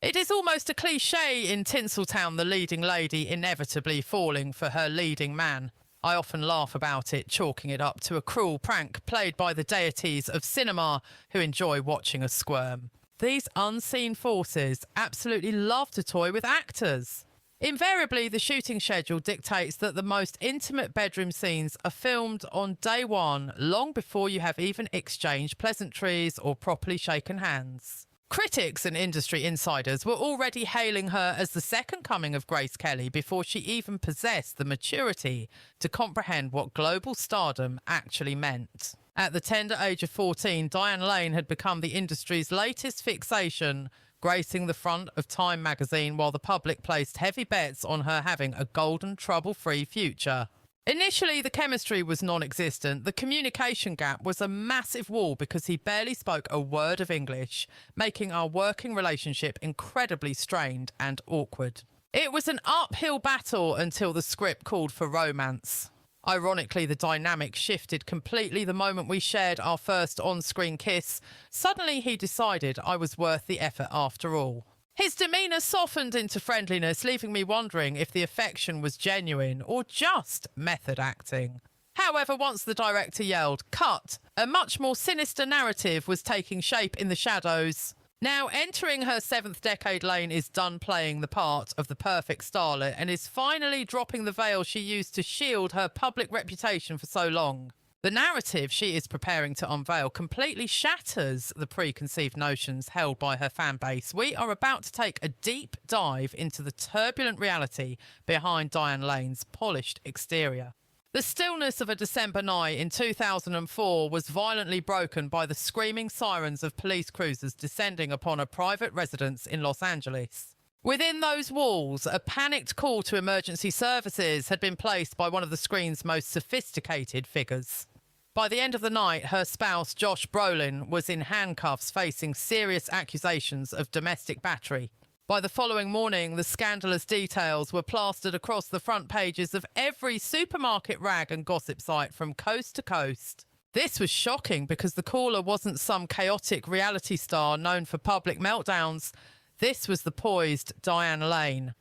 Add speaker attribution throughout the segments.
Speaker 1: It is almost a cliché in Tinseltown, the leading lady inevitably falling for her leading man. I often laugh about it, chalking it up to a cruel prank played by the deities of cinema who enjoy watching us squirm. These unseen forces absolutely love to toy with actors. Invariably, the shooting schedule dictates that the most intimate bedroom scenes are filmed on day one, long before you have even exchanged pleasantries or properly shaken hands. Critics and industry insiders were already hailing her as the second coming of Grace Kelly before she even possessed the maturity to comprehend what global stardom actually meant. At the tender age of 14, Diane Lane had become the industry's latest fixation, gracing the front of Time magazine while the public placed heavy bets on her having a golden, trouble-free future. Initially, the chemistry was non-existent. The communication gap was a massive wall because he barely spoke a word of English, making our working relationship incredibly strained and awkward. It was an uphill battle until the script called for romance. Ironically, the dynamic shifted completely the moment we shared our first on-screen kiss. Suddenly, he decided I was worth the effort after all. His demeanour softened into friendliness, leaving me wondering if the affection was genuine or just method acting. However, once the director yelled, "Cut!" a much more sinister narrative was taking shape in the shadows. Now, entering her seventh decade, Lane is done playing the part of the perfect starlet and is finally dropping the veil she used to shield her public reputation for so long. The narrative she is preparing to unveil completely shatters the preconceived notions held by her fan base. We are about to take a deep dive into the turbulent reality behind Diane Lane's polished exterior. The stillness of a December night in 2004 was violently broken by the screaming sirens of police cruisers descending upon a private residence in Los Angeles. Within those walls, a panicked call to emergency services had been placed by one of the screen's most sophisticated figures. By the end of the night, her spouse, Josh Brolin, was in handcuffs facing serious accusations of domestic battery. By the following morning, the scandalous details were plastered across the front pages of every supermarket rag and gossip site from coast to coast. This was shocking because the caller wasn't some chaotic reality star known for public meltdowns. This was the poised Diane Lane.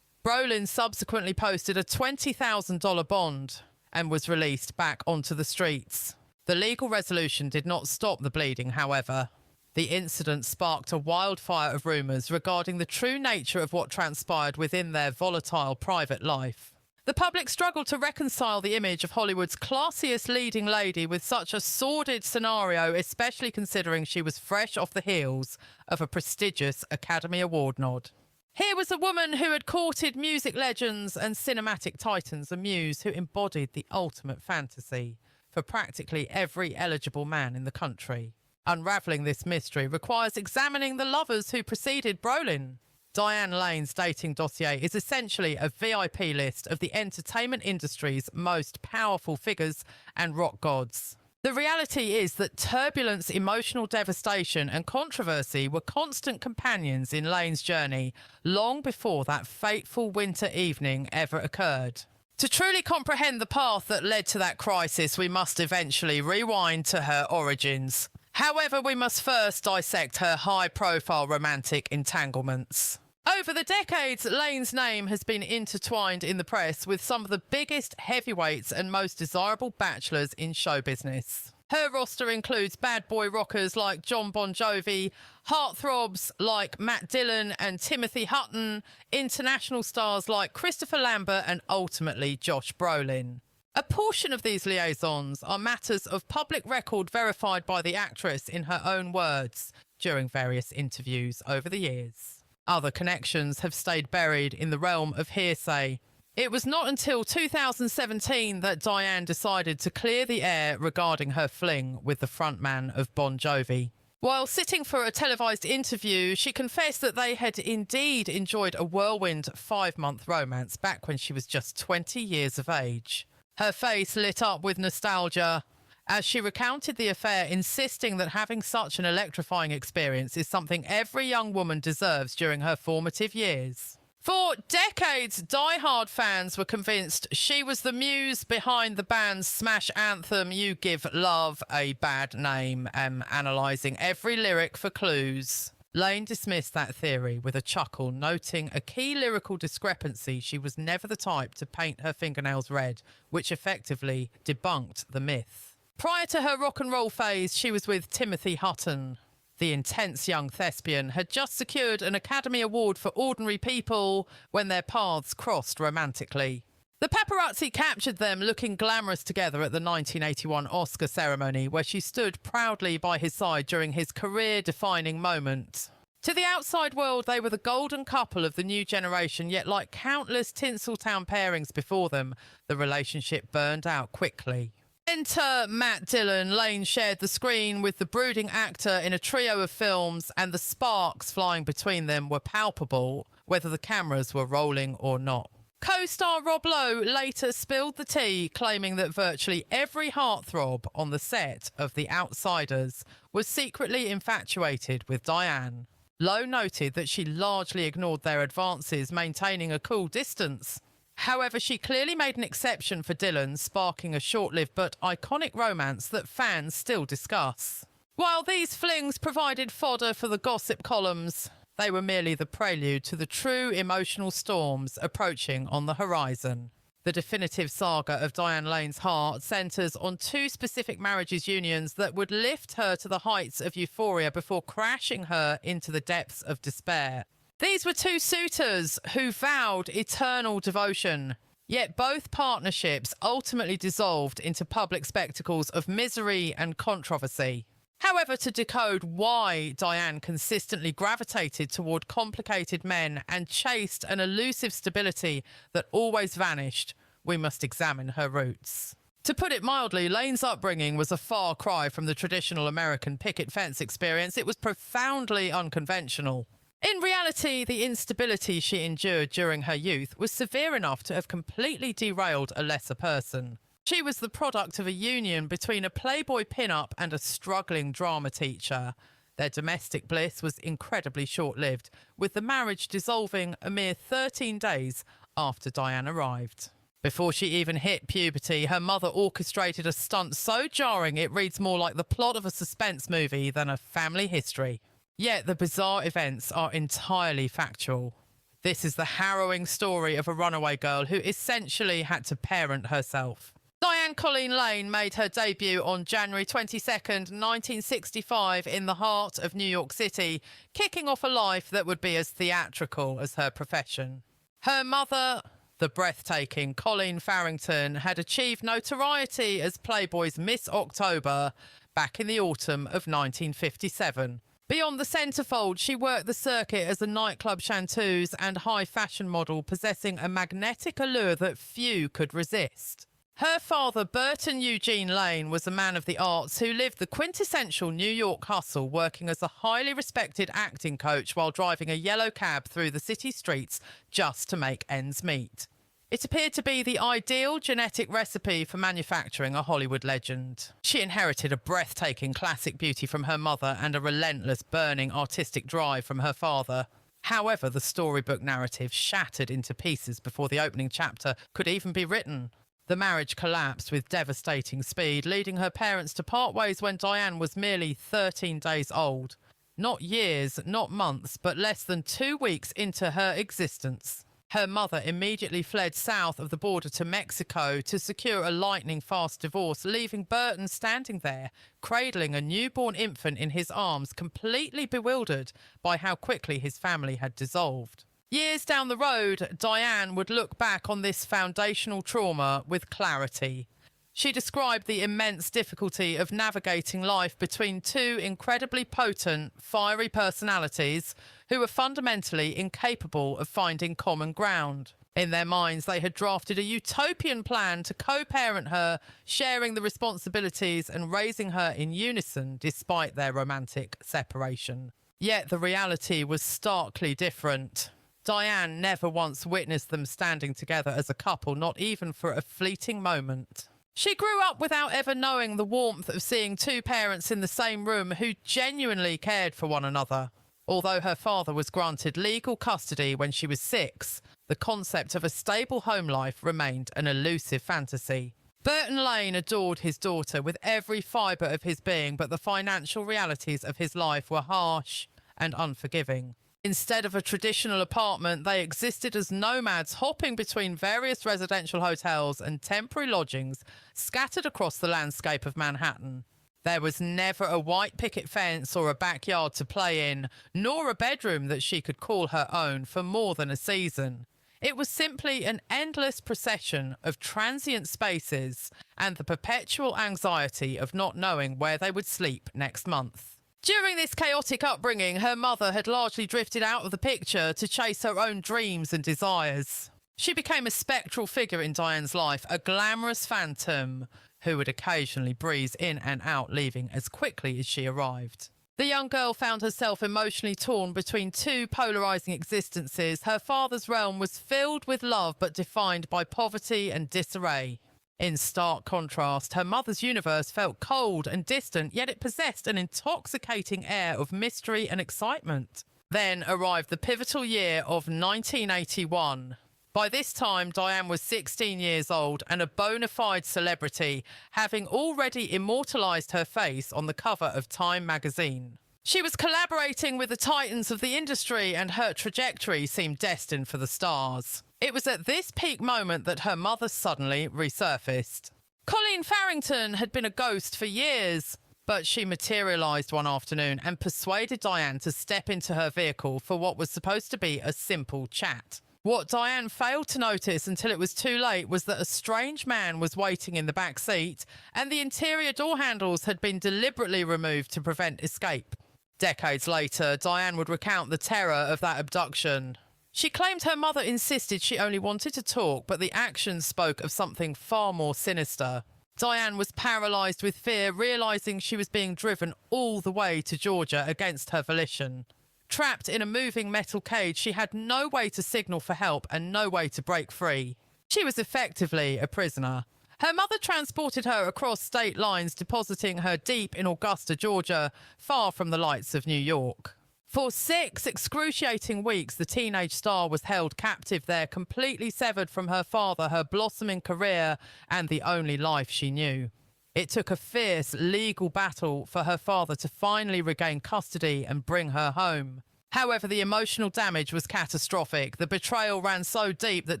Speaker 1: Brolin subsequently posted a $20,000 bond and was released back onto the streets. The legal resolution did not stop the bleeding, however. The incident sparked a wildfire of rumours regarding the true nature of what transpired within their volatile private life. The public struggled to reconcile the image of Hollywood's classiest leading lady with such a sordid scenario, especially considering she was fresh off the heels of a prestigious Academy Award nod. Here was a woman who had courted music legends and cinematic titans, a muse who embodied the ultimate fantasy for practically every eligible man in the country. Unravelling this mystery requires examining the lovers who preceded Brolin. Diane Lane's dating dossier is essentially a VIP list of the entertainment industry's most powerful figures and rock gods. The reality is that turbulence, emotional devastation and controversy were constant companions in Lane's journey long before that fateful winter evening ever occurred. To truly comprehend the path that led to that crisis, we must eventually rewind to her origins. However, we must first dissect her high-profile romantic entanglements. Over the decades, Lane's name has been intertwined in the press with some of the biggest heavyweights and most desirable bachelors in show business. Her roster includes bad boy rockers like Jon Bon Jovi, heartthrobs like Matt Dillon and Timothy Hutton, international stars like Christopher Lambert and ultimately Josh Brolin. A portion of these liaisons are matters of public record verified by the actress in her own words during various interviews over the years. Other connections have stayed buried in the realm of hearsay. It was not until 2017 that Diane decided to clear the air regarding her fling with the frontman of Bon Jovi. While sitting for a televised interview, she confessed that they had indeed enjoyed a whirlwind 5-month romance back when she was just 20 years of age. Her face lit up with nostalgia as she recounted the affair, insisting that having such an electrifying experience is something every young woman deserves during her formative years. For decades, die-hard fans were convinced she was the muse behind the band's smash anthem, You Give Love a Bad Name, analysing every lyric for clues. Lane dismissed that theory with a chuckle, noting a key lyrical discrepancy: she was never the type to paint her fingernails red, which effectively debunked the myth. Prior to her rock and roll phase, she was with Timothy Hutton. The intense young thespian had just secured an Academy Award for Ordinary People when their paths crossed romantically. The paparazzi captured them looking glamorous together at the 1981 Oscar ceremony, where she stood proudly by his side during his career-defining moment. To the outside world, they were the golden couple of the new generation, yet like countless Tinseltown pairings before them, the relationship burned out quickly. Enter Matt Dillon. Lane shared the screen with the brooding actor in a trio of films, and the sparks flying between them were palpable, whether the cameras were rolling or not. Co-star Rob Lowe later spilled the tea, claiming that virtually every heartthrob on the set of The Outsiders was secretly infatuated with Diane. Lowe noted that she largely ignored their advances, maintaining a cool distance. However, she clearly made an exception for Dillon, sparking a short-lived but iconic romance that fans still discuss. While these flings provided fodder for the gossip columns, they were merely the prelude to the true emotional storms approaching on the horizon. The definitive saga of Diane Lane's heart centres on two specific marriages unions that would lift her to the heights of euphoria before crashing her into the depths of despair. These were two suitors who vowed eternal devotion, yet both partnerships ultimately dissolved into public spectacles of misery and controversy. However, to decode why Diane consistently gravitated toward complicated men and chased an elusive stability that always vanished, we must examine her roots. To put it mildly, Lane's upbringing was a far cry from the traditional American picket fence experience. It was profoundly unconventional. In reality, the instability she endured during her youth was severe enough to have completely derailed a lesser person. She was the product of a union between a Playboy pin-up and a struggling drama teacher. Their domestic bliss was incredibly short-lived, with the marriage dissolving a mere 13 days after Diane arrived. Before she even hit puberty, her mother orchestrated a stunt so jarring it reads more like the plot of a suspense movie than a family history. Yet the bizarre events are entirely factual. This is the harrowing story of a runaway girl who essentially had to parent herself. Diane Colleen Lane made her debut on January 22nd, 1965 in the heart of New York City, kicking off a life that would be as theatrical as her profession. Her mother, the breathtaking Colleen Farrington, had achieved notoriety as Playboy's Miss October back in the autumn of 1957. Beyond the centerfold, she worked the circuit as a nightclub chanteuse and high fashion model, possessing a magnetic allure that few could resist. Her father, Burton Eugene Lane, was a man of the arts who lived the quintessential New York hustle, working as a highly respected acting coach while driving a yellow cab through the city streets just to make ends meet. It appeared to be the ideal genetic recipe for manufacturing a Hollywood legend. She inherited a breathtaking classic beauty from her mother and a relentless, burning artistic drive from her father. However, the storybook narrative shattered into pieces before the opening chapter could even be written. The marriage collapsed with devastating speed, leading her parents to part ways when Diane was merely 13 days old. Not years, not months, but less than 2 weeks into her existence. Her mother immediately fled south of the border to Mexico to secure a lightning-fast divorce, leaving Burton standing there, cradling a newborn infant in his arms, completely bewildered by how quickly his family had dissolved. Years down the road, Diane would look back on this foundational trauma with clarity. She described the immense difficulty of navigating life between two incredibly potent, fiery personalities who were fundamentally incapable of finding common ground. In their minds, they had drafted a utopian plan to co-parent her, sharing the responsibilities and raising her in unison despite their romantic separation. Yet the reality was starkly different. Diane never once witnessed them standing together as a couple, not even for a fleeting moment. She grew up without ever knowing the warmth of seeing two parents in the same room who genuinely cared for one another. Although her father was granted legal custody when she was 6, the concept of a stable home life remained an elusive fantasy. Burton Lane adored his daughter with every fibre of his being, but the financial realities of his life were harsh and unforgiving. Instead of a traditional apartment, they existed as nomads hopping between various residential hotels and temporary lodgings scattered across the landscape of Manhattan. There was never a white picket fence or a backyard to play in, nor a bedroom that she could call her own for more than a season. It was simply an endless procession of transient spaces and the perpetual anxiety of not knowing where they would sleep next month. During this chaotic upbringing, her mother had largely drifted out of the picture to chase her own dreams and desires. She became a spectral figure in Diane's life, a glamorous phantom who would occasionally breeze in and out, leaving as quickly as she arrived. The young girl found herself emotionally torn between two polarising existences. Her father's realm was filled with love but defined by poverty and disarray. In stark contrast, her mother's universe felt cold and distant, yet it possessed an intoxicating air of mystery and excitement. Then arrived the pivotal year of 1981. By this time, Diane was 16 years old and a bona fide celebrity, having already immortalised her face on the cover of Time magazine. She was collaborating with the titans of the industry, and her trajectory seemed destined for the stars. It was at this peak moment that her mother suddenly resurfaced. Colleen Farrington had been a ghost for years, but she materialised one afternoon and persuaded Diane to step into her vehicle for what was supposed to be a simple chat. What Diane failed to notice until it was too late was that a strange man was waiting in the back seat, and the interior door handles had been deliberately removed to prevent escape. Decades later, Diane would recount the terror of that abduction. She claimed her mother insisted she only wanted to talk, but the actions spoke of something far more sinister. Diane was paralysed with fear, realising she was being driven all the way to Georgia against her volition. Trapped in a moving metal cage, she had no way to signal for help and no way to break free. She was effectively a prisoner. Her mother transported her across state lines, depositing her deep in Augusta, Georgia, far from the lights of New York. For 6 excruciating weeks, the teenage star was held captive there, completely severed from her father, her blossoming career, and the only life she knew. It took a fierce legal battle for her father to finally regain custody and bring her home. However, the emotional damage was catastrophic. The betrayal ran so deep that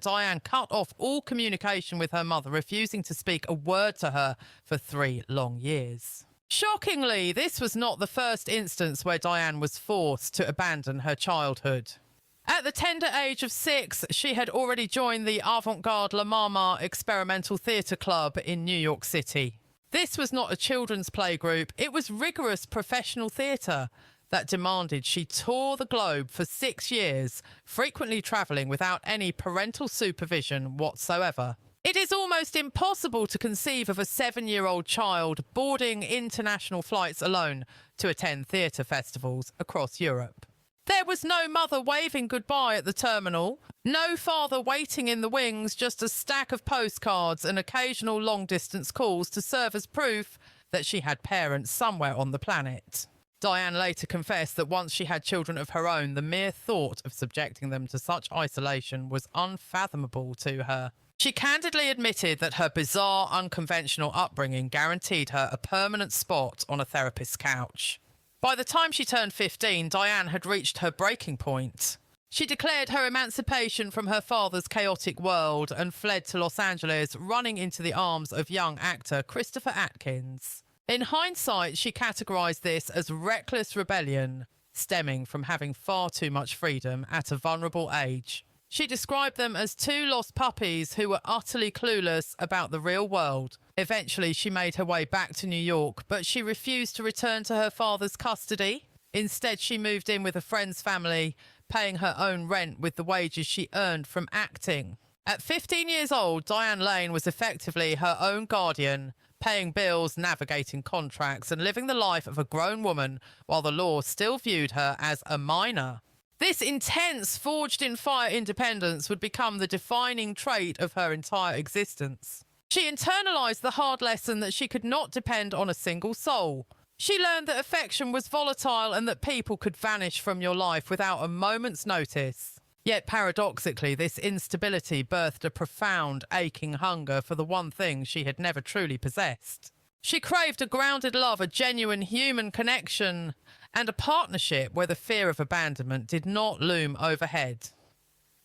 Speaker 1: Diane cut off all communication with her mother, refusing to speak a word to her for 3 long years. Shockingly, this was not the first instance where Diane was forced to abandon her childhood. At the tender age of 6, she had already joined the avant-garde La Mama Experimental Theatre Club in New York City. This was not a children's playgroup, it was rigorous professional theatre that demanded she tour the globe for 6 years, frequently travelling without any parental supervision whatsoever. It is almost impossible to conceive of a 7-year-old child boarding international flights alone to attend theatre festivals across Europe. There was no mother waving goodbye at the terminal, no father waiting in the wings, just a stack of postcards and occasional long-distance calls to serve as proof that she had parents somewhere on the planet. Diane later confessed that once she had children of her own, the mere thought of subjecting them to such isolation was unfathomable to her. She candidly admitted that her bizarre, unconventional upbringing guaranteed her a permanent spot on a therapist's couch. By the time she turned 15, Diane had reached her breaking point. She declared her emancipation from her father's chaotic world and fled to Los Angeles, running into the arms of young actor Christopher Atkins. In hindsight, she categorised this as reckless rebellion, stemming from having far too much freedom at a vulnerable age. She described them as 2 lost puppies who were utterly clueless about the real world. Eventually, she made her way back to New York, but she refused to return to her father's custody. Instead, she moved in with a friend's family, paying her own rent with the wages she earned from acting. At 15 years old, Diane Lane was effectively her own guardian, paying bills, navigating contracts, and living the life of a grown woman while the law still viewed her as a minor. This intense, forged-in-fire independence would become the defining trait of her entire existence. She internalised the hard lesson that she could not depend on a single soul. She learned that affection was volatile and that people could vanish from your life without a moment's notice. Yet paradoxically, this instability birthed a profound, aching hunger for the one thing she had never truly possessed. She craved a grounded love, a genuine human connection, and a partnership where the fear of abandonment did not loom overhead.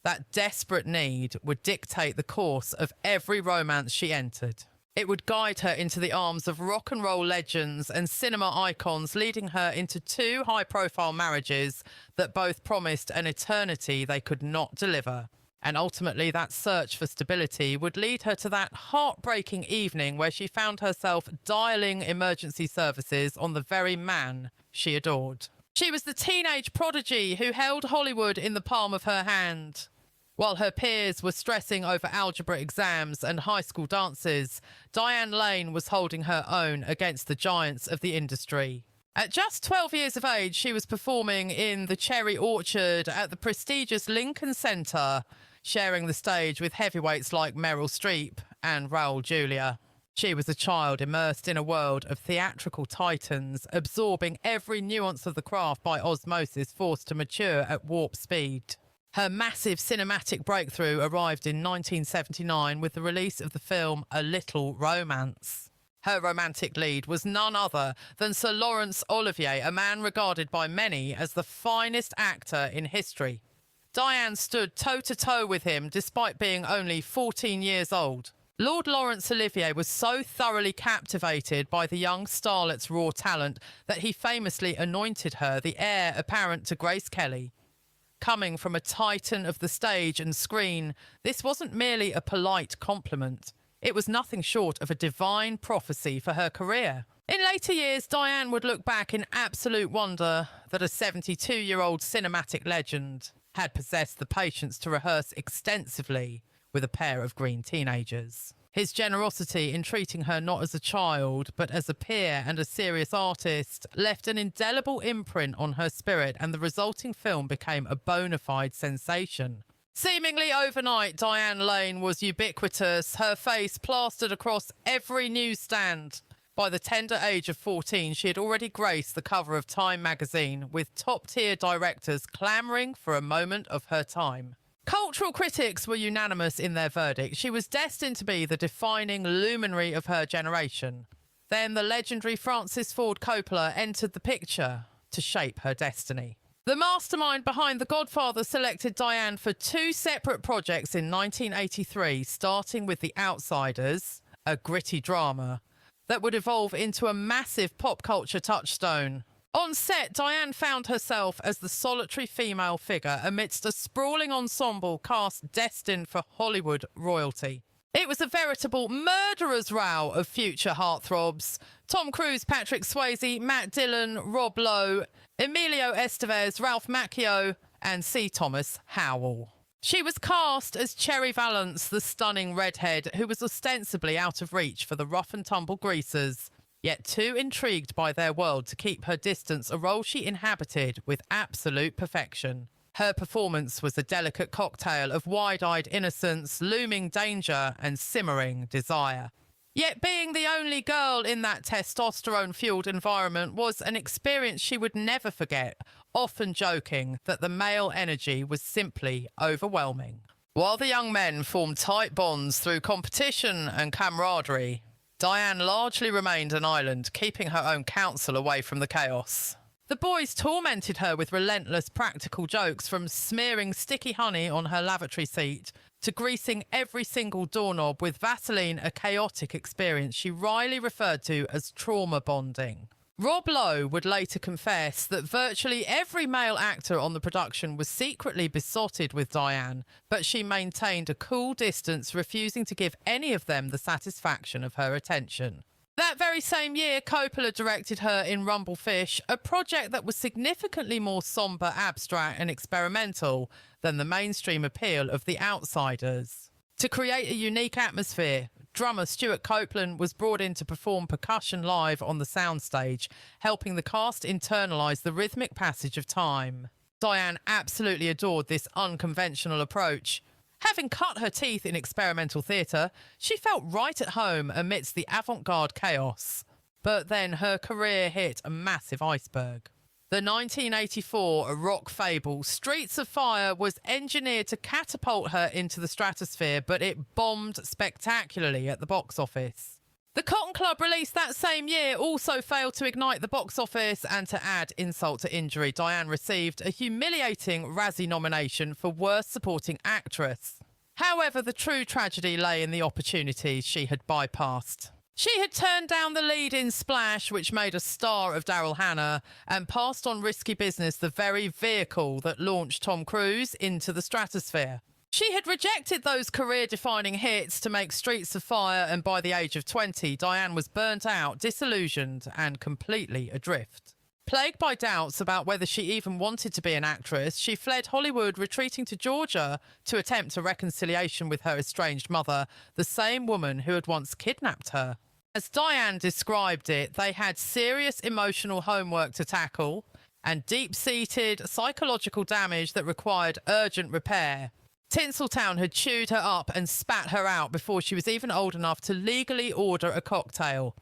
Speaker 1: That desperate need would dictate the course of every romance she entered. It would guide her into the arms of rock and roll legends and cinema icons, leading her into 2 high-profile marriages that both promised an eternity they could not deliver. And ultimately, that search for stability would lead her to that heartbreaking evening where she found herself dialing emergency services on the very man she adored. She was the teenage prodigy who held Hollywood in the palm of her hand. While her peers were stressing over algebra exams and high school dances, Diane Lane was holding her own against the giants of the industry. At just 12 years of age, she was performing in the Cherry Orchard at the prestigious Lincoln Center, sharing the stage with heavyweights like Meryl Streep and Raul Julia. She was a child immersed in a world of theatrical titans, absorbing every nuance of the craft by osmosis, forced to mature at warp speed. Her massive cinematic breakthrough arrived in 1979 with the release of the film A Little Romance. Her romantic lead was none other than Sir Laurence Olivier, a man regarded by many as the finest actor in history. Diane stood toe-to-toe with him despite being only 14 years old. Lord Laurence Olivier was so thoroughly captivated by the young starlet's raw talent that he famously anointed her the heir apparent to Grace Kelly. Coming from a titan of the stage and screen, this wasn't merely a polite compliment. It was nothing short of a divine prophecy for her career. In later years, Diane would look back in absolute wonder that a 72-year-old cinematic legend had possessed the patience to rehearse extensively with a pair of green teenagers. His generosity in treating her not as a child, but as a peer and a serious artist, left an indelible imprint on her spirit, and the resulting film became a bona fide sensation. Seemingly overnight, Diane Lane was ubiquitous, her face plastered across every newsstand. By the tender age of 14, she had already graced the cover of Time magazine, with top-tier directors clamouring for a moment of her time. Cultural critics were unanimous in their verdict. She was destined to be the defining luminary of her generation. Then the legendary Francis Ford Coppola entered the picture to shape her destiny. The mastermind behind The Godfather selected Diane for 2 separate projects in 1983, starting with The Outsiders, a gritty drama that would evolve into a massive pop culture touchstone. On set, Diane found herself as the solitary female figure amidst a sprawling ensemble cast destined for Hollywood royalty. It was a veritable murderer's row of future heartthrobs. Tom Cruise, Patrick Swayze, Matt Dillon, Rob Lowe, Emilio Estevez, Ralph Macchio, and C. Thomas Howell. She was cast as Cherry Valance, the stunning redhead who was ostensibly out of reach for the rough-and-tumble greasers, yet too intrigued by their world to keep her distance, a role she inhabited with absolute perfection. Her performance was a delicate cocktail of wide-eyed innocence, looming danger, and simmering desire. Yet being the only girl in that testosterone-fueled environment was an experience she would never forget, often joking that the male energy was simply overwhelming. While the young men formed tight bonds through competition and camaraderie, Diane largely remained an island, keeping her own counsel away from the chaos. The boys tormented her with relentless practical jokes, from smearing sticky honey on her lavatory seat to greasing every single doorknob with Vaseline, a chaotic experience she wryly referred to as trauma bonding. Rob Lowe would later confess that virtually every male actor on the production was secretly besotted with Diane, but she maintained a cool distance, refusing to give any of them the satisfaction of her attention. That very same year, Coppola directed her in Rumblefish, a project that was significantly more sombre, abstract and experimental than the mainstream appeal of The Outsiders. To create a unique atmosphere, drummer Stuart Copeland was brought in to perform percussion live on the soundstage, helping the cast internalise the rhythmic passage of time. Diane absolutely adored this unconventional approach. Having cut her teeth in experimental theatre, she felt right at home amidst the avant-garde chaos. But then her career hit a massive iceberg. The 1984 rock fable Streets of Fire was engineered to catapult her into the stratosphere, but it bombed spectacularly at the box office. The Cotton Club, released that same year, also failed to ignite the box office, and to add insult to injury, Diane received a humiliating Razzie nomination for Worst Supporting Actress. However, the true tragedy lay in the opportunities she had bypassed. She had turned down the lead in Splash, which made a star of Daryl Hannah, and passed on Risky Business, the very vehicle that launched Tom Cruise into the stratosphere. She had rejected those career-defining hits to make Streets of Fire, and by the age of 20, Diane was burnt out, disillusioned, and completely adrift. Plagued by doubts about whether she even wanted to be an actress, she fled Hollywood, retreating to Georgia to attempt a reconciliation with her estranged mother, the same woman who had once kidnapped her. As Diane described it, they had serious emotional homework to tackle and deep-seated psychological damage that required urgent repair. Tinseltown had chewed her up and spat her out before she was even old enough to legally order a cocktail.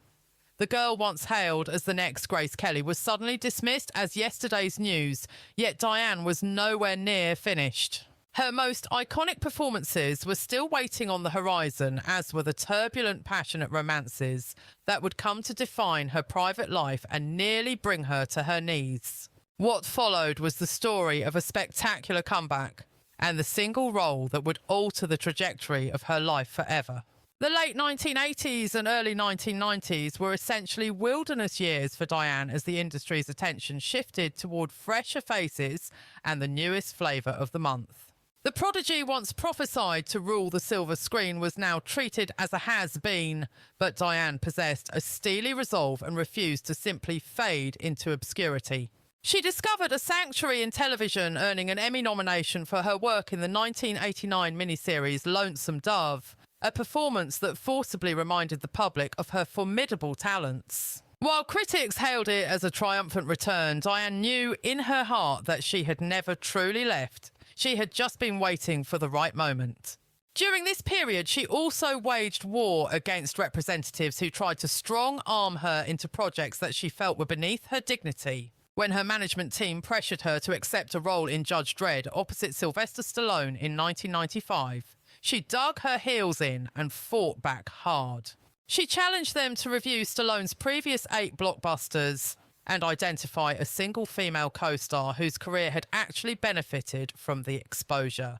Speaker 1: The girl once hailed as the next Grace Kelly was suddenly dismissed as yesterday's news, yet Diane was nowhere near finished. Her most iconic performances were still waiting on the horizon, as were the turbulent, passionate romances that would come to define her private life and nearly bring her to her knees. What followed was the story of a spectacular comeback, and the single role that would alter the trajectory of her life forever. The late 1980s and early 1990s were essentially wilderness years for Diane, as the industry's attention shifted toward fresher faces and the newest flavour of the month. The prodigy, once prophesied to rule the silver screen, was now treated as a has-been, but Diane possessed a steely resolve and refused to simply fade into obscurity. She discovered a sanctuary in television, earning an Emmy nomination for her work in the 1989 miniseries Lonesome Dove, a performance that forcibly reminded the public of her formidable talents. While critics hailed it as a triumphant return, Diane knew in her heart that she had never truly left. She had just been waiting for the right moment. During this period, she also waged war against representatives who tried to strong-arm her into projects that she felt were beneath her dignity. When her management team pressured her to accept a role in Judge Dredd opposite Sylvester Stallone in 1995, she dug her heels in and fought back hard. She challenged them to review Stallone's previous 8 blockbusters and identify a single female co-star whose career had actually benefited from the exposure.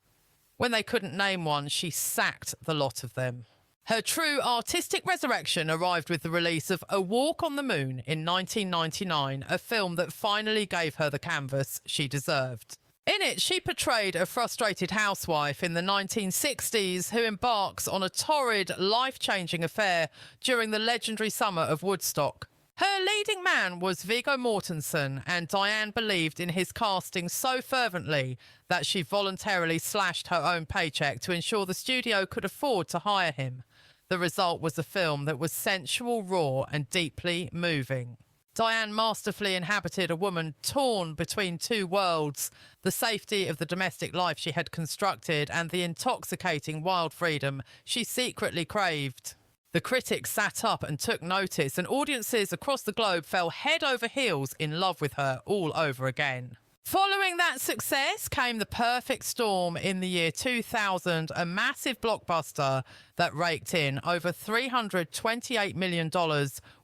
Speaker 1: When they couldn't name one, she sacked the lot of them. Her true artistic resurrection arrived with the release of A Walk on the Moon in 1999, a film that finally gave her the canvas she deserved. In it, she portrayed a frustrated housewife in the 1960s who embarks on a torrid, life-changing affair during the legendary summer of Woodstock. Her leading man was Viggo Mortensen, and Diane believed in his casting so fervently that she voluntarily slashed her own paycheck to ensure the studio could afford to hire him. The result was a film that was sensual, raw, and deeply moving. Diane masterfully inhabited a woman torn between two worlds, the safety of the domestic life she had constructed and the intoxicating wild freedom she secretly craved. The critics sat up and took notice, and audiences across the globe fell head over heels in love with her all over again. Following that success came The Perfect Storm in the year 2000, a massive blockbuster that raked in over $328 million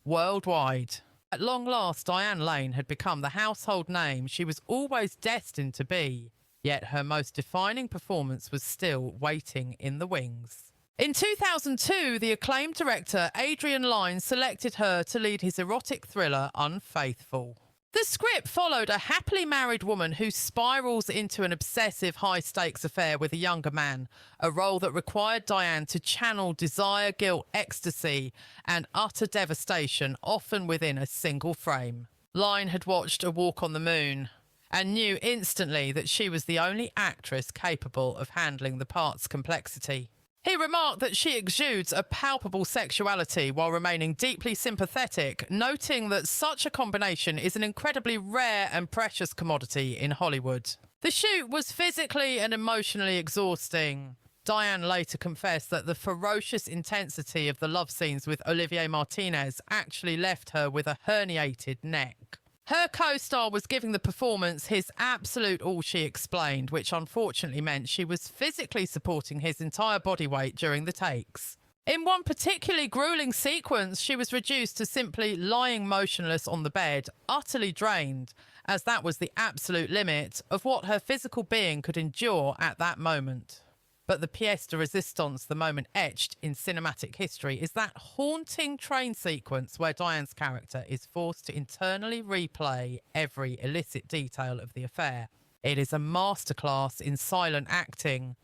Speaker 1: worldwide. At long last, Diane Lane had become the household name she was always destined to be, yet her most defining performance was still waiting in the wings. In 2002, the acclaimed director Adrian Lyne selected her to lead his erotic thriller Unfaithful. The script followed a happily married woman who spirals into an obsessive high-stakes affair with a younger man, a role that required Diane to channel desire, guilt, ecstasy, and utter devastation, often within a single frame. Lyne had watched A Walk on the Moon and knew instantly that she was the only actress capable of handling the part's complexity. He remarked that she exudes a palpable sexuality while remaining deeply sympathetic, noting that such a combination is an incredibly rare and precious commodity in Hollywood. The shoot was physically and emotionally exhausting. Diane later confessed that the ferocious intensity of the love scenes with Olivier Martinez actually left her with a herniated neck. Her co-star was giving the performance his absolute all, she explained, which unfortunately meant she was physically supporting his entire body weight during the takes. In one particularly grueling sequence, she was reduced to simply lying motionless on the bed, utterly drained, as that was the absolute limit of what her physical being could endure at that moment. But the pièce de résistance, the moment etched in cinematic history, is that haunting train sequence where Diane's character is forced to internally replay every illicit detail of the affair. It is a masterclass in silent acting.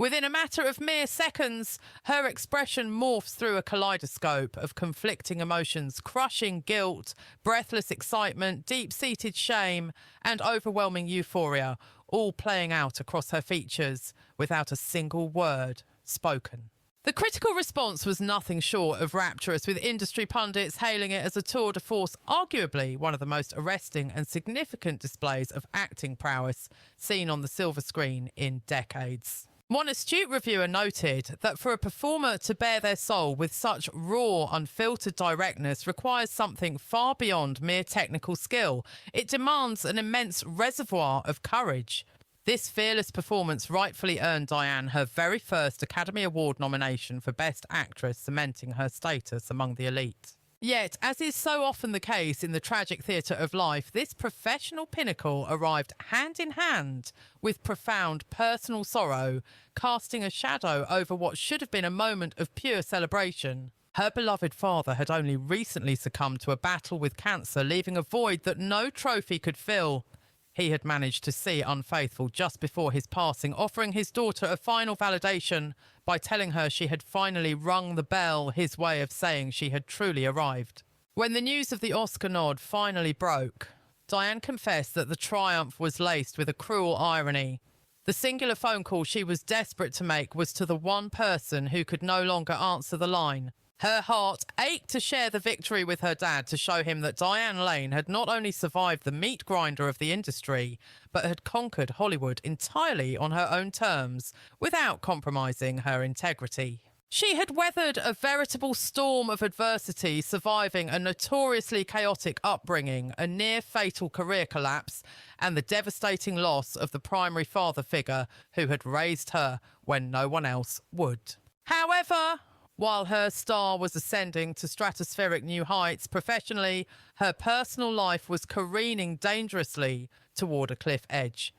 Speaker 1: Within a matter of mere seconds, her expression morphs through a kaleidoscope of conflicting emotions, crushing guilt, breathless excitement, deep-seated shame, and overwhelming euphoria, all playing out across her features without a single word spoken. The critical response was nothing short of rapturous, with industry pundits hailing it as a tour de force, arguably one of the most arresting and significant displays of acting prowess seen on the silver screen in decades. One astute reviewer noted that for a performer to bare their soul with such raw, unfiltered directness requires something far beyond mere technical skill. It demands an immense reservoir of courage. This fearless performance rightfully earned Diane her very first Academy Award nomination for Best Actress, cementing her status among the elite. Yet, as is so often the case in the tragic theatre of life, this professional pinnacle arrived hand in hand with profound personal sorrow, casting a shadow over what should have been a moment of pure celebration. Her beloved father had only recently succumbed to a battle with cancer, leaving a void that no trophy could fill. He had managed to see unfaithful just before his passing, offering his daughter a final validation by telling her she had finally rung the bell, his way of saying she had truly arrived. When the news of the Oscar nod finally broke, Diane confessed that the triumph was laced with a cruel irony. The singular phone call she was desperate to make was to the one person who could no longer answer the line. Her heart ached to share the victory with her dad, to show him that Diane Lane had not only survived the meat grinder of the industry, but had conquered Hollywood entirely on her own terms, without compromising her integrity. She had weathered a veritable storm of adversity, surviving a notoriously chaotic upbringing, a near-fatal career collapse, and the devastating loss of the primary father figure who had raised her when no one else would. However, while her star was ascending to stratospheric new heights professionally, her personal life was careening dangerously toward a cliff edge.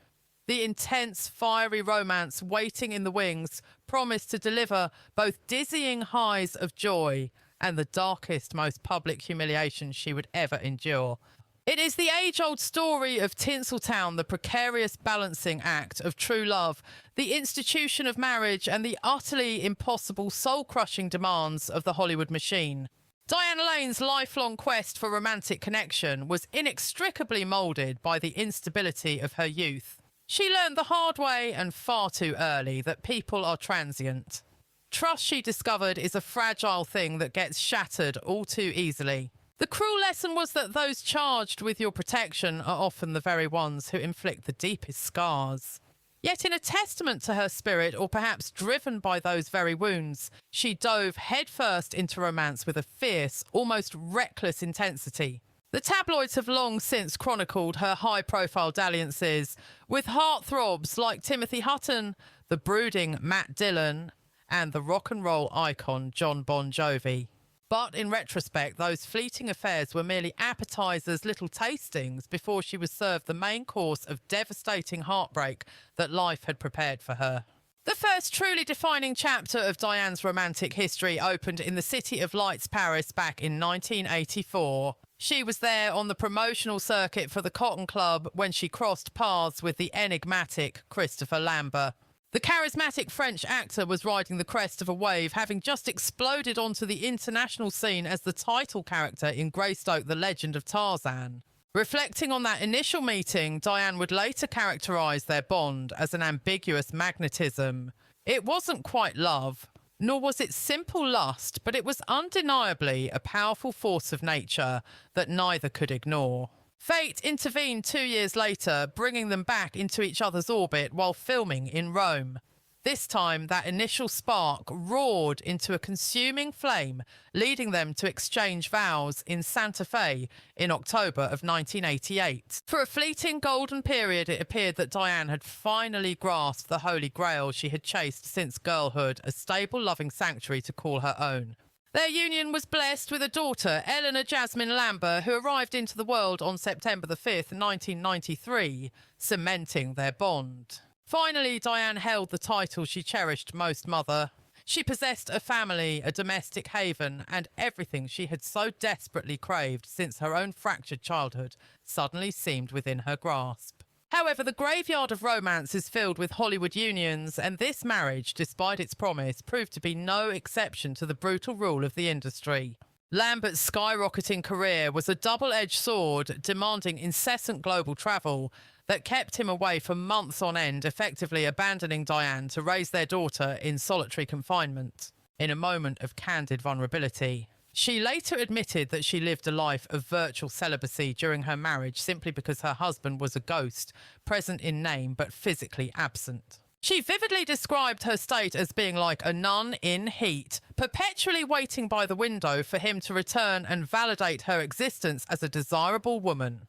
Speaker 1: The intense, fiery romance waiting in the wings promised to deliver both dizzying highs of joy and the darkest, most public humiliation she would ever endure. It is the age-old story of Tinseltown, the precarious balancing act of true love, the institution of marriage, and the utterly impossible, soul-crushing demands of the Hollywood machine. Diane Lane's lifelong quest for romantic connection was inextricably moulded by the instability of her youth. She learned the hard way, and far too early, that people are transient. Trust, she discovered, is a fragile thing that gets shattered all too easily. The cruel lesson was that those charged with your protection are often the very ones who inflict the deepest scars. Yet in a testament to her spirit, or perhaps driven by those very wounds, she dove headfirst into romance with a fierce, almost reckless intensity. The tabloids have long since chronicled her high-profile dalliances with heartthrobs like Timothy Hutton, the brooding Matt Dillon, and the rock and roll icon John Bon Jovi. But in retrospect, those fleeting affairs were merely appetizers, little tastings, before she was served the main course of devastating heartbreak that life had prepared for her. The first truly defining chapter of Diane's romantic history opened in the City of Lights, Paris, back in 1984. She was there on the promotional circuit for the Cotton Club when she crossed paths with the enigmatic Christopher Lambert. The charismatic French actor was riding the crest of a wave, having just exploded onto the international scene as the title character in Greystoke, The Legend of Tarzan. Reflecting on that initial meeting, Diane would later characterise their bond as an ambiguous magnetism. It wasn't quite love, nor was it simple lust, but it was undeniably a powerful force of nature that neither could ignore. Fate intervened 2 years later, bringing them back into each other's orbit while filming in Rome. This time, that initial spark roared into a consuming flame, leading them to exchange vows in Santa Fe in October of 1988. For a fleeting golden period, it appeared that Diane had finally grasped the holy grail she had chased since girlhood, a stable, loving sanctuary to call her own. Their union was blessed with a daughter, Eleanor Jasmine Lambert, who arrived into the world on September the 5th, 1993, cementing their bond. Finally, Diane held the title she cherished most, mother. She possessed a family, a domestic haven, and everything she had so desperately craved since her own fractured childhood suddenly seemed within her grasp. However, the graveyard of romance is filled with Hollywood unions, and this marriage, despite its promise, proved to be no exception to the brutal rule of the industry. Lambert's skyrocketing career was a double-edged sword, demanding incessant global travel that kept him away for months on end, effectively abandoning Diane to raise their daughter in solitary confinement. In a moment of candid vulnerability, she later admitted that she lived a life of virtual celibacy during her marriage simply because her husband was a ghost, present in name but physically absent. She vividly described her state as being like a nun in heat, perpetually waiting by the window for him to return and validate her existence as a desirable woman.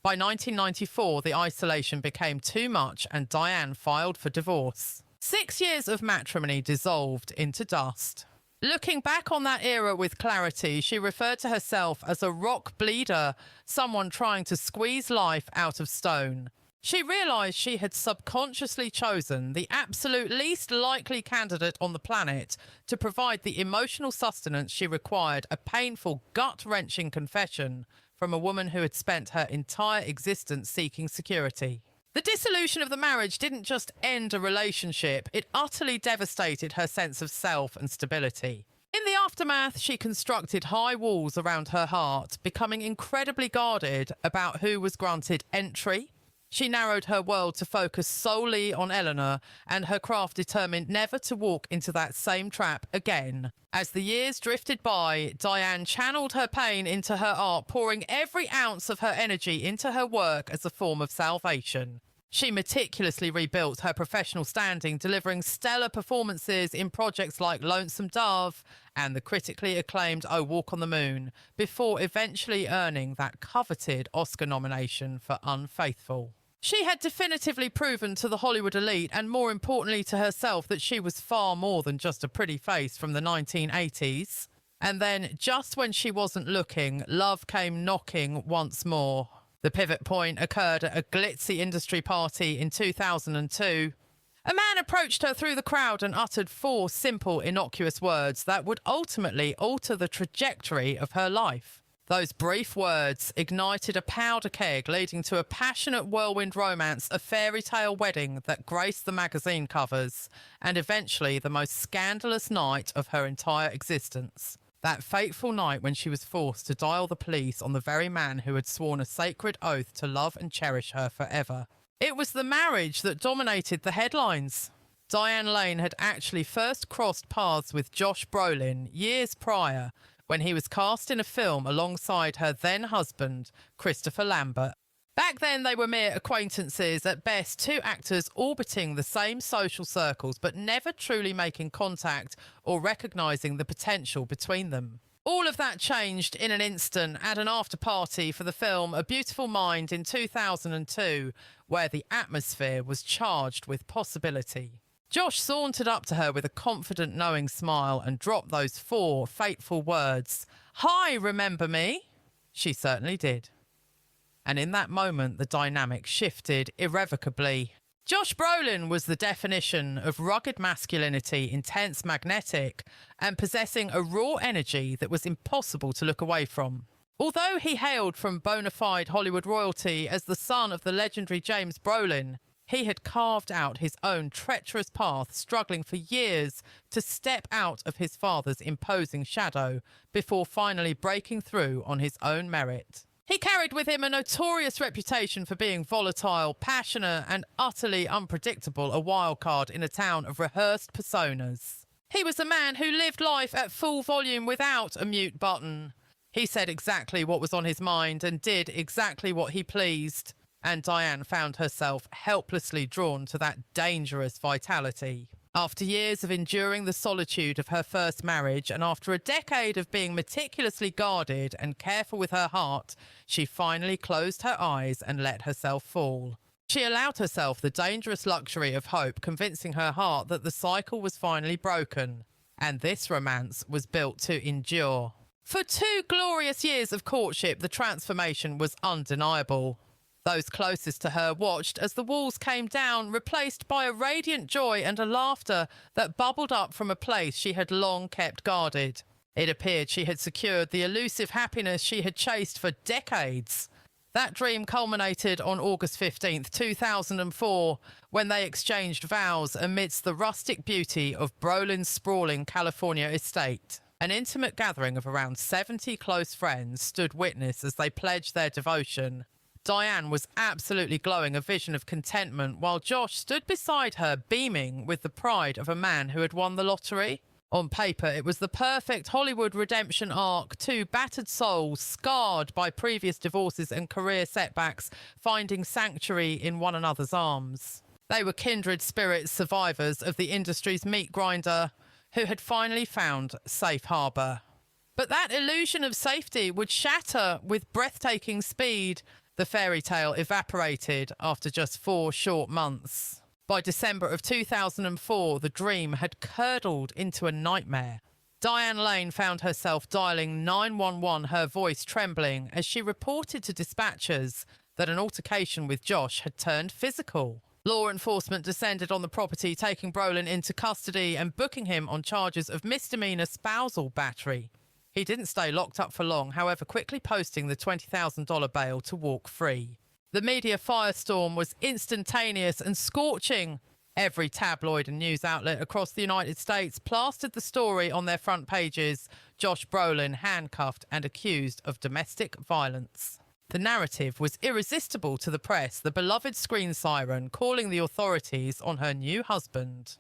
Speaker 1: By 1994, the isolation became too much and Diane filed for divorce. 6 years of matrimony dissolved into dust. Looking back on that era with clarity, she referred to herself as a rock bleeder, someone trying to squeeze life out of stone. She realised she had subconsciously chosen the absolute least likely candidate on the planet to provide the emotional sustenance she required, a painful, gut-wrenching confession from a woman who had spent her entire existence seeking security. The dissolution of the marriage didn't just end a relationship, it utterly devastated her sense of self and stability. In the aftermath, she constructed high walls around her heart, becoming incredibly guarded about who was granted entry. She narrowed her world to focus solely on Eleanor, and her craft determined never to walk into that same trap again. As the years drifted by, Diane channeled her pain into her art, pouring every ounce of her energy into her work as a form of salvation. She meticulously rebuilt her professional standing, delivering stellar performances in projects like Lonesome Dove and the critically acclaimed Oh Walk on the Moon, before eventually earning that coveted Oscar nomination for Unfaithful. She had definitively proven to the Hollywood elite, and more importantly to herself, that she was far more than just a pretty face from the 1980s. And then, just when she wasn't looking, love came knocking once more. The pivot point occurred at a glitzy industry party in 2002. A man approached her through the crowd and uttered 4 simple, innocuous words that would ultimately alter the trajectory of her life. Those brief words ignited a powder keg, leading to a passionate whirlwind romance, a fairy tale wedding that graced the magazine covers, and eventually the most scandalous night of her entire existence. That fateful night when she was forced to dial the police on the very man who had sworn a sacred oath to love and cherish her forever. It was the marriage that dominated the headlines. Diane Lane had actually first crossed paths with Josh Brolin years prior, when he was cast in a film alongside her then-husband, Christopher Lambert. Back then, they were mere acquaintances, at best 2 actors orbiting the same social circles, but never truly making contact or recognising the potential between them. All of that changed in an instant at an after-party for the film A Beautiful Mind in 2002, where the atmosphere was charged with possibility. Josh sauntered up to her with a confident, knowing smile and dropped those 4 fateful words. "Hi, remember me?" She certainly did. And in that moment, the dynamic shifted irrevocably. Josh Brolin was the definition of rugged masculinity, intense, magnetic, and possessing a raw energy that was impossible to look away from. Although he hailed from bona fide Hollywood royalty as the son of the legendary James Brolin, he had carved out his own treacherous path, struggling for years to step out of his father's imposing shadow before finally breaking through on his own merit. He carried with him a notorious reputation for being volatile, passionate, and utterly unpredictable, a wild card in a town of rehearsed personas. He was a man who lived life at full volume without a mute button. He said exactly what was on his mind and did exactly what he pleased. And Diane found herself helplessly drawn to that dangerous vitality. After years of enduring the solitude of her first marriage and after a decade of being meticulously guarded and careful with her heart, she finally closed her eyes and let herself fall. She allowed herself the dangerous luxury of hope, convincing her heart that the cycle was finally broken. And this romance was built to endure. For 2 glorious years of courtship, the transformation was undeniable. Those closest to her watched as the walls came down, replaced by a radiant joy and a laughter that bubbled up from a place she had long kept guarded. It appeared she had secured the elusive happiness she had chased for decades. That dream culminated on August 15th, 2004, when they exchanged vows amidst the rustic beauty of Brolin's sprawling California estate. An intimate gathering of around 70 close friends stood witness as they pledged their devotion. Diane was absolutely glowing, a vision of contentment, while Josh stood beside her, beaming with the pride of a man who had won the lottery. On paper, it was the perfect Hollywood redemption arc, 2 battered souls, scarred by previous divorces and career setbacks, finding sanctuary in one another's arms. They were kindred spirits, survivors of the industry's meat grinder, who had finally found safe harbour. But that illusion of safety would shatter with breathtaking speed. The fairy tale evaporated after just 4 short months. By December of 2004, the dream had curdled into a nightmare. Diane Lane found herself dialing 911, her voice trembling, as she reported to dispatchers that an altercation with Josh had turned physical. Law enforcement descended on the property, taking Brolin into custody and booking him on charges of misdemeanor spousal battery. He didn't stay locked up for long, however, quickly posting the $20,000 bail to walk free. The media firestorm was instantaneous and scorching. Every tabloid and news outlet across the United States plastered the story on their front pages: Josh Brolin handcuffed and accused of domestic violence. The narrative was irresistible to the press, the beloved screen siren calling the authorities on her new husband.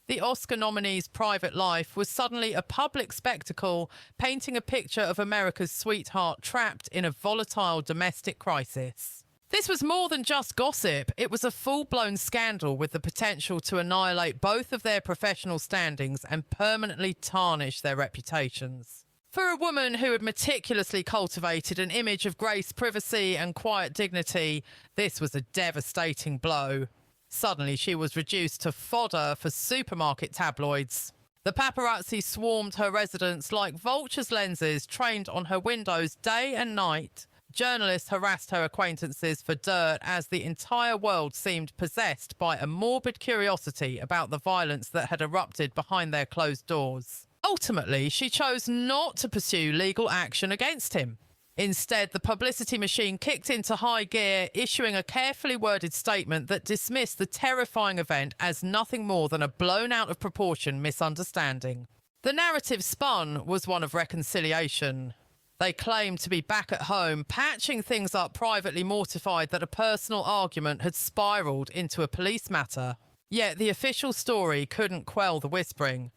Speaker 1: The Oscar nominee's private life was suddenly a public spectacle, painting a picture of America's sweetheart trapped in a volatile domestic crisis. This was more than just gossip. It was a full-blown scandal with the potential to annihilate both of their professional standings and permanently tarnish their reputations. For a woman who had meticulously cultivated an image of grace, privacy, and quiet dignity, this was a devastating blow. Suddenly, she was reduced to fodder for supermarket tabloids. The paparazzi swarmed her residence like vultures' lenses trained on her windows day and night. Journalists harassed her acquaintances for dirt as the entire world seemed possessed by a morbid curiosity about the violence that had erupted behind their closed doors. Ultimately, she chose not to pursue legal action against him. Instead, the publicity machine kicked into high gear, issuing a carefully worded statement that dismissed the terrifying event as nothing more than a blown out of proportion misunderstanding. The narrative spun was one of reconciliation. They claimed to be back at home, patching things up privately, mortified that a personal argument had spiraled into a police matter. Yet the official story couldn't quell the whispering.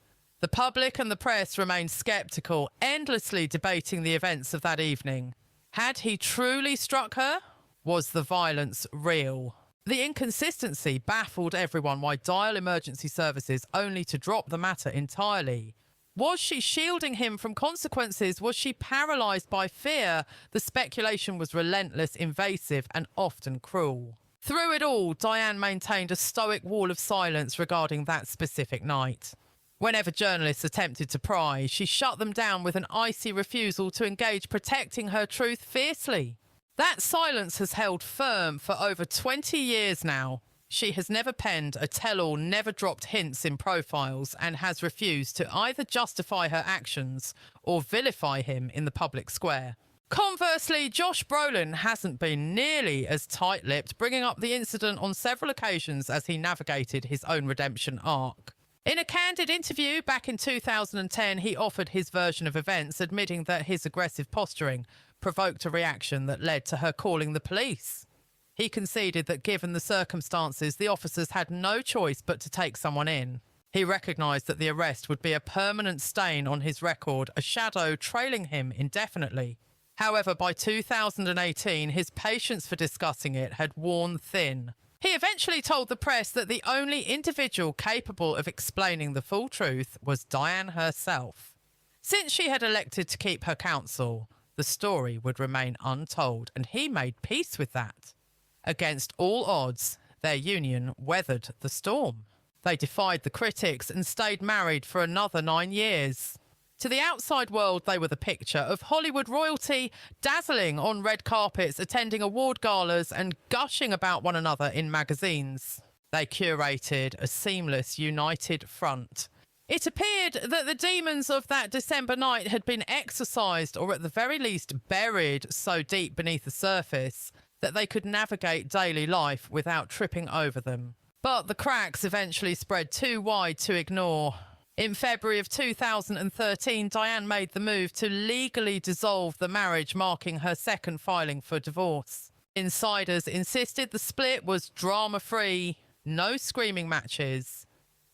Speaker 1: The public and the press remained sceptical, endlessly debating the events of that evening. Had he truly struck her? Was the violence real? The inconsistency baffled everyone. Why dial emergency services only to drop the matter entirely? Was she shielding him from consequences? Was she paralysed by fear? The speculation was relentless, invasive, and often cruel. Through it all, Diane maintained a stoic wall of silence regarding that specific night. Whenever journalists attempted to pry, she shut them down with an icy refusal to engage, protecting her truth fiercely. That silence has held firm for over 20 years now. She has never penned a tell-all, never dropped hints in profiles, and has refused to either justify her actions or vilify him in the public square. Conversely, Josh Brolin hasn't been nearly as tight-lipped, bringing up the incident on several occasions as he navigated his own redemption arc. In a candid interview back in 2010, he offered his version of events, admitting that his aggressive posturing provoked a reaction that led to her calling the police. He conceded that given the circumstances, the officers had no choice but to take someone in. He recognised that the arrest would be a permanent stain on his record, a shadow trailing him indefinitely. However, by 2018, his patience for discussing it had worn thin. He eventually told the press that the only individual capable of explaining the full truth was Diane herself. Since she had elected to keep her counsel, the story would remain untold, and he made peace with that. Against all odds, their union weathered the storm. They defied the critics and stayed married for another 9 years. To the outside world, they were the picture of Hollywood royalty, dazzling on red carpets, attending award galas and gushing about one another in magazines. They curated a seamless, united front. It appeared that the demons of that December night had been exorcised, or at the very least buried so deep beneath the surface that they could navigate daily life without tripping over them. But the cracks eventually spread too wide to ignore. In February of 2013, Diane made the move to legally dissolve the marriage, marking her second filing for divorce. Insiders insisted the split was drama-free, no screaming matches,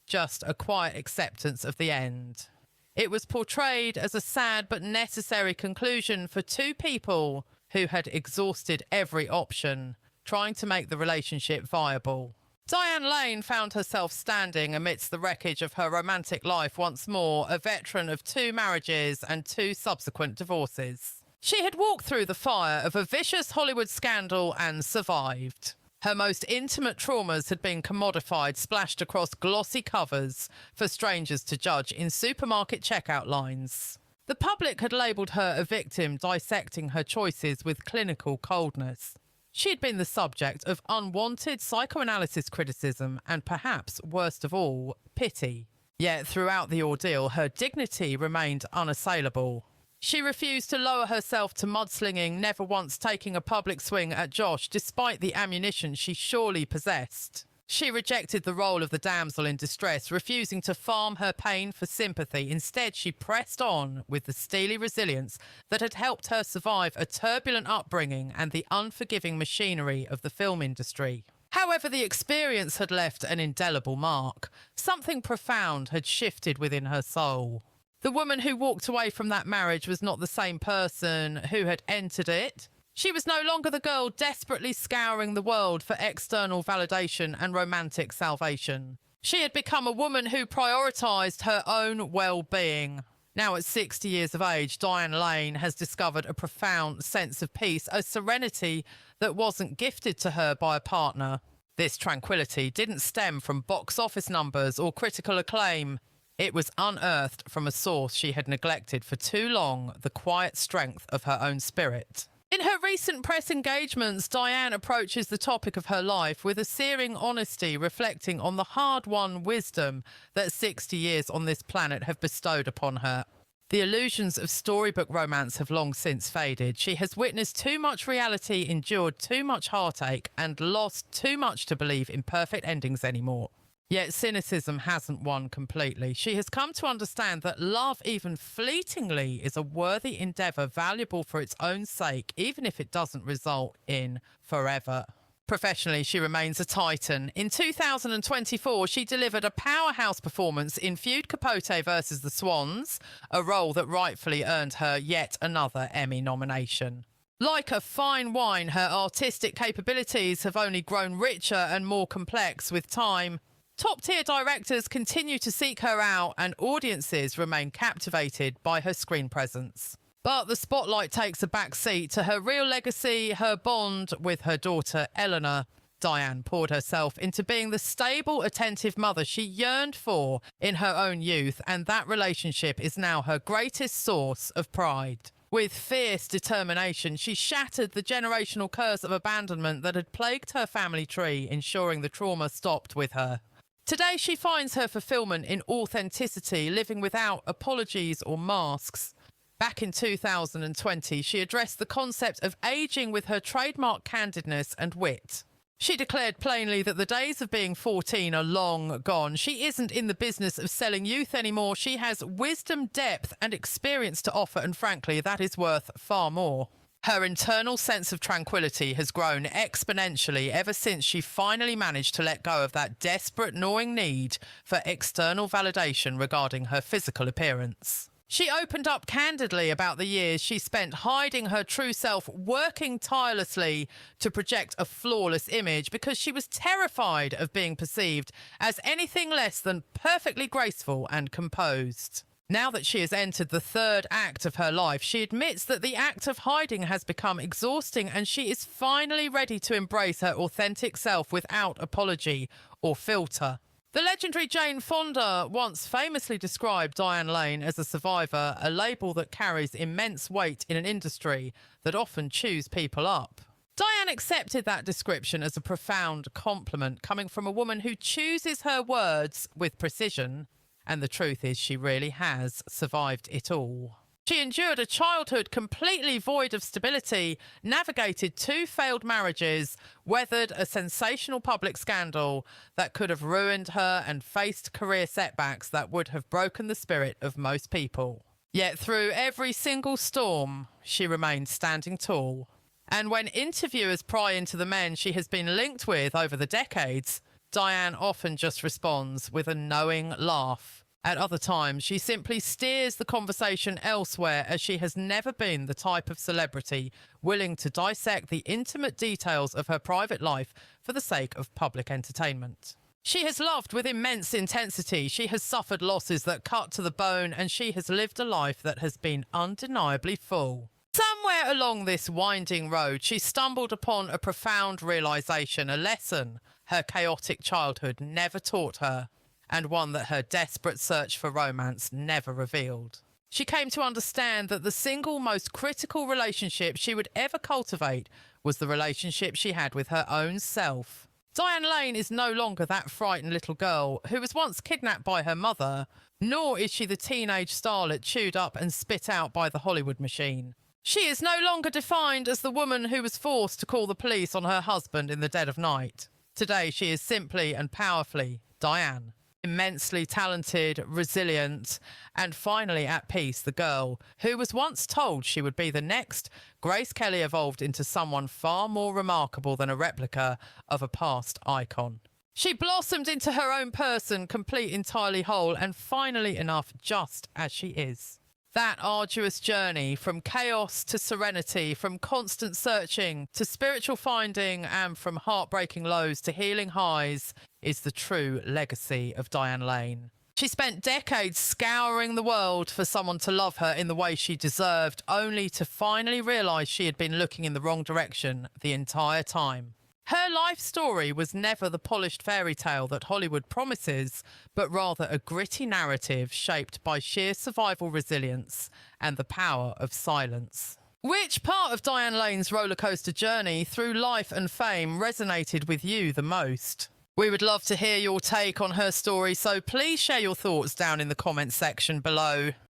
Speaker 1: just a quiet acceptance of the end. It was portrayed as a sad but necessary conclusion for two people who had exhausted every option, trying to make the relationship viable. Diane Lane found herself standing amidst the wreckage of her romantic life once more, a veteran of 2 marriages and 2 subsequent divorces. She had walked through the fire of a vicious Hollywood scandal and survived. Her most intimate traumas had been commodified, splashed across glossy covers for strangers to judge in supermarket checkout lines. The public had labelled her a victim, dissecting her choices with clinical coldness. She had been the subject of unwanted psychoanalysis criticism and, perhaps worst of all, pity. Yet throughout the ordeal, her dignity remained unassailable. She refused to lower herself to mudslinging, never once taking a public swing at Josh despite the ammunition she surely possessed. She rejected the role of the damsel in distress, refusing to farm her pain for sympathy. Instead, she pressed on with the steely resilience that had helped her survive a turbulent upbringing and the unforgiving machinery of the film industry. However, the experience had left an indelible mark. Something profound had shifted within her soul. The woman who walked away from that marriage was not the same person who had entered it. She was no longer the girl desperately scouring the world for external validation and romantic salvation. She had become a woman who prioritised her own well-being. Now at 60 years of age, Diane Lane has discovered a profound sense of peace, a serenity that wasn't gifted to her by a partner. This tranquility didn't stem from box office numbers or critical acclaim. It was unearthed from a source she had neglected for too long, the quiet strength of her own spirit. In her recent press engagements, Diane approaches the topic of her life with a searing honesty, reflecting on the hard-won wisdom that 60 years on this planet have bestowed upon her. The illusions of storybook romance have long since faded. She has witnessed too much reality, endured too much heartache, and lost too much to believe in perfect endings anymore. Yet cynicism hasn't won completely. She has come to understand that love, even fleetingly, is a worthy endeavour, valuable for its own sake, even if it doesn't result in forever. Professionally, she remains a titan. In 2024, she delivered a powerhouse performance in Feud Capote versus the Swans, a role that rightfully earned her yet another Emmy nomination. Like a fine wine, her artistic capabilities have only grown richer and more complex with time. Top-tier directors continue to seek her out, and audiences remain captivated by her screen presence. But the spotlight takes a back seat to her real legacy, her bond with her daughter Eleanor. Diane poured herself into being the stable, attentive mother she yearned for in her own youth, and that relationship is now her greatest source of pride. With fierce determination, she shattered the generational curse of abandonment that had plagued her family tree, ensuring the trauma stopped with her. Today, she finds her fulfillment in authenticity, living without apologies or masks. Back in 2020, she addressed the concept of aging with her trademark candidness and wit. She declared plainly that the days of being 14 are long gone. She isn't in the business of selling youth anymore. She has wisdom, depth, and experience to offer, and frankly, that is worth far more. Her internal sense of tranquility has grown exponentially ever since she finally managed to let go of that desperate, gnawing need for external validation regarding her physical appearance. She opened up candidly about the years she spent hiding her true self, working tirelessly to project a flawless image because she was terrified of being perceived as anything less than perfectly graceful and composed. Now that she has entered the third act of her life, she admits that the act of hiding has become exhausting and she is finally ready to embrace her authentic self without apology or filter. The legendary Jane Fonda once famously described Diane Lane as a survivor, a label that carries immense weight in an industry that often chews people up. Diane accepted that description as a profound compliment coming from a woman who chooses her words with precision, and the truth is she really has survived it all. She endured a childhood completely void of stability, navigated 2 failed marriages, weathered a sensational public scandal that could have ruined her, and faced career setbacks that would have broken the spirit of most people. Yet through every single storm, she remained standing tall. And when interviewers pry into the men she has been linked with over the decades, Diane often just responds with a knowing laugh. At other times, she simply steers the conversation elsewhere, as she has never been the type of celebrity willing to dissect the intimate details of her private life for the sake of public entertainment. She has loved with immense intensity, she has suffered losses that cut to the bone, and she has lived a life that has been undeniably full. Somewhere along this winding road, she stumbled upon a profound realisation, a lesson her chaotic childhood never taught her, and one that her desperate search for romance never revealed. She came to understand that the single most critical relationship she would ever cultivate was the relationship she had with her own self. Diane Lane is no longer that frightened little girl who was once kidnapped by her mother, nor is she the teenage starlet chewed up and spit out by the Hollywood machine. She is no longer defined as the woman who was forced to call the police on her husband in the dead of night. Today she is simply and powerfully Diane. Immensely talented, resilient, and finally at peace, the girl who was once told she would be the next, Grace Kelly evolved into someone far more remarkable than a replica of a past icon. She blossomed into her own person, complete, entirely whole, and finally enough just as she is. That arduous journey from chaos to serenity, from constant searching to spiritual finding, and from heartbreaking lows to healing highs is the true legacy of Diane Lane. She spent decades scouring the world for someone to love her in the way she deserved, only to finally realise she had been looking in the wrong direction the entire time. Her life story was never the polished fairy tale that Hollywood promises, but rather a gritty narrative shaped by sheer survival resilience and the power of silence. Which part of Diane Lane's rollercoaster journey through life and fame resonated with you the most? We would love to hear your take on her story, so please share your thoughts down in the comments section below.